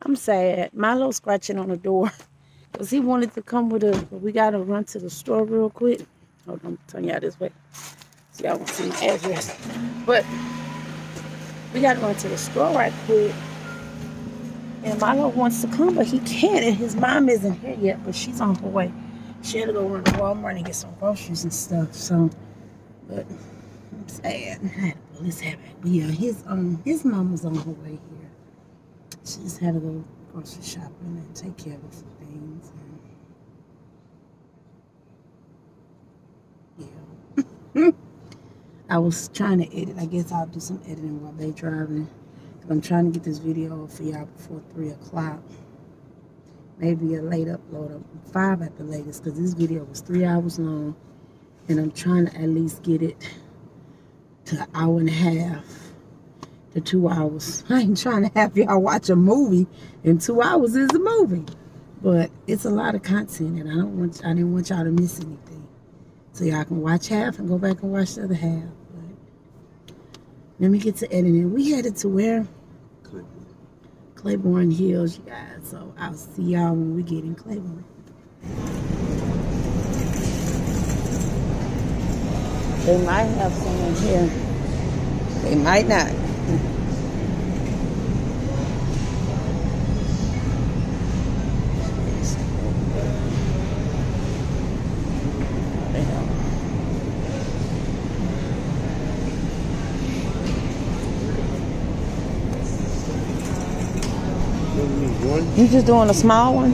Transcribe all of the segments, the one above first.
I'm sad. Milo scratching on the door because he wanted to come with us, but we got to run to the store real quick. Hold on, turn y'all this way so y'all won't see the address. But we got to run to the store right quick. And Milo wants to come, but he can't. And his mom isn't here yet, but she's on her way. She had to go run to Walmart and get some groceries and stuff. So, but I'm sad. I had to pull his hair back. But yeah, his mom was on her way here. She just had to go grocery shopping and take care of some things. And yeah. I was trying to edit. I guess I'll do some editing while they're driving. I'm trying to get this video for y'all before 3 o'clock. Maybe a late upload of 5 at the latest, because this video was 3 hours long. And I'm trying to at least get it to an hour and a half to 2 hours. I ain't trying to have y'all watch a movie, and 2 hours is a movie. But it's a lot of content, and I didn't want y'all to miss anything. So y'all can watch half and go back and watch the other half. Let me get to editing. We headed to where? Claiborne Hills, you guys. So I'll see y'all when we get in Claiborne. They might have someone here. They might not. You just doing a small one?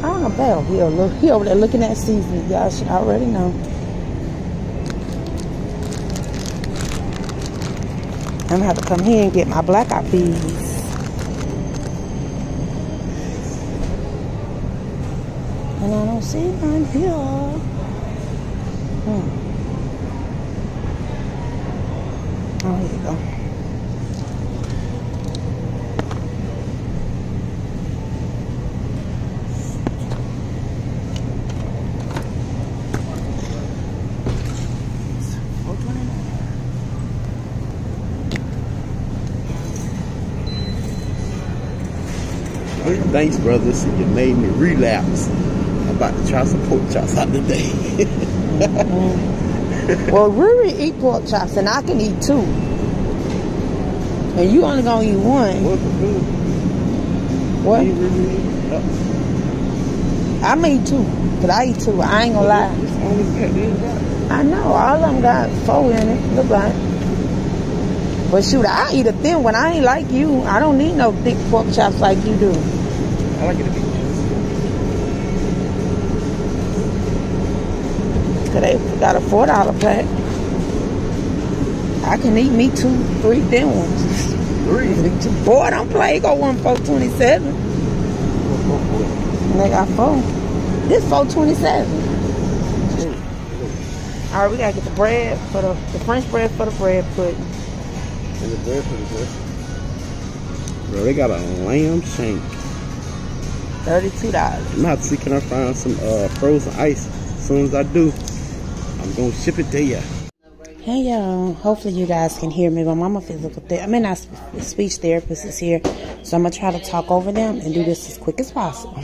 I don't know about he over there looking at seasoning. Y'all should already know. I'm gonna have to come here and get my black eyed peas. And I don't see none here. Oh, here you go. Thanks, brothers. You made me relapse. I'm about to try some pork chops out today. Well, Riri eat pork chops, and I can eat 2. And you only gonna eat 1. What? I'm eat 2, but I eat 2. I ain't gonna lie. I know all of them got 4 in it. Look like. But shoot, I eat a thin one. I ain't like you. I don't need no thick pork chops like you do. I like it a bit. Cause they got a $4 pack. I can eat me 2, 3 thin ones. 3? Boy, don't play. Go one $4.27. And they got 4. This $4.27. All right, we gotta get the bread for the French bread for the bread pudding. And the bread for the bread. Bro, they got a lamb shank. $32. I'm not see, can I find some frozen ice? As soon as I do, I'm gonna ship it to you. Hey y'all, hopefully you guys can hear me. My mama speech therapist is here, so I'm gonna try to talk over them and do this as quick as possible.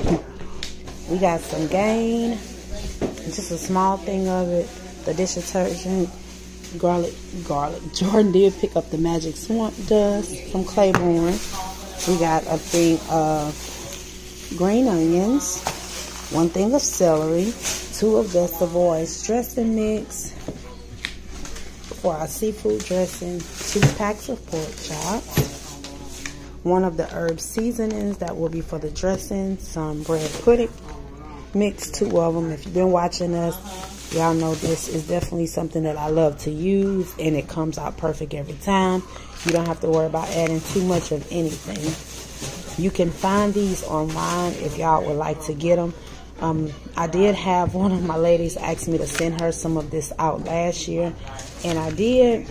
We got some Gain, just a small thing of it, the dish detergent, garlic. Jordan did pick up the Magic Swamp Dust from Claiborne. We got a thing of green onions, 1 thing of celery, 2 of the Savoy's dressing mix for our seafood dressing, 2 packs of pork chops, 1 of the herb seasonings that will be for the dressing, some bread pudding mix, 2 of them. If you've been watching us, y'all know this is definitely something that I love to use, and it comes out perfect every time. You don't have to worry about adding too much of anything. You can find these online if y'all would like to get them. I did have one of my ladies ask me to send her some of this out last year, and I did,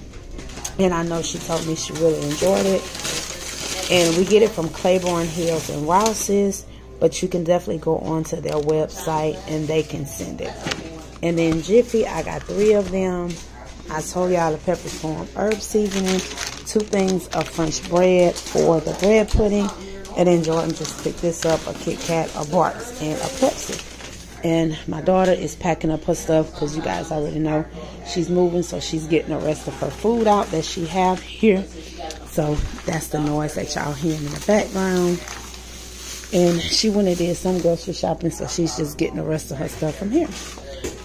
and I know she told me she really enjoyed it. And we get it from Claiborne Hills and Rouse's. but you can definitely go onto their website and they can send it. And then Jiffy, I got 3 of them. I told y'all the pepper farm herb seasoning, 2 things of French bread for the bread pudding, and then Jordan just picked this up, a Kit Kat, a Barks, and a Pepsi. And my daughter is packing up her stuff because you guys already know she's moving, so she's getting the rest of her food out that she have here. So that's the noise that y'all hearing in the background. And she went and did some grocery shopping, so she's just getting the rest of her stuff from here.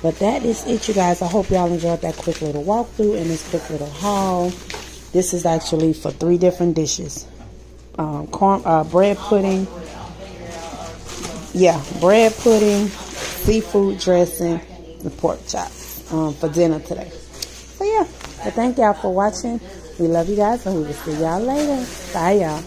But that is it, you guys. I hope y'all enjoyed that quick little walkthrough and this quick little haul. This is actually for 3 different dishes. Bread pudding. Yeah, bread pudding, seafood dressing, and pork chops for dinner today. So yeah, but thank y'all for watching. We love you guys, and we will see y'all later. Bye, y'all.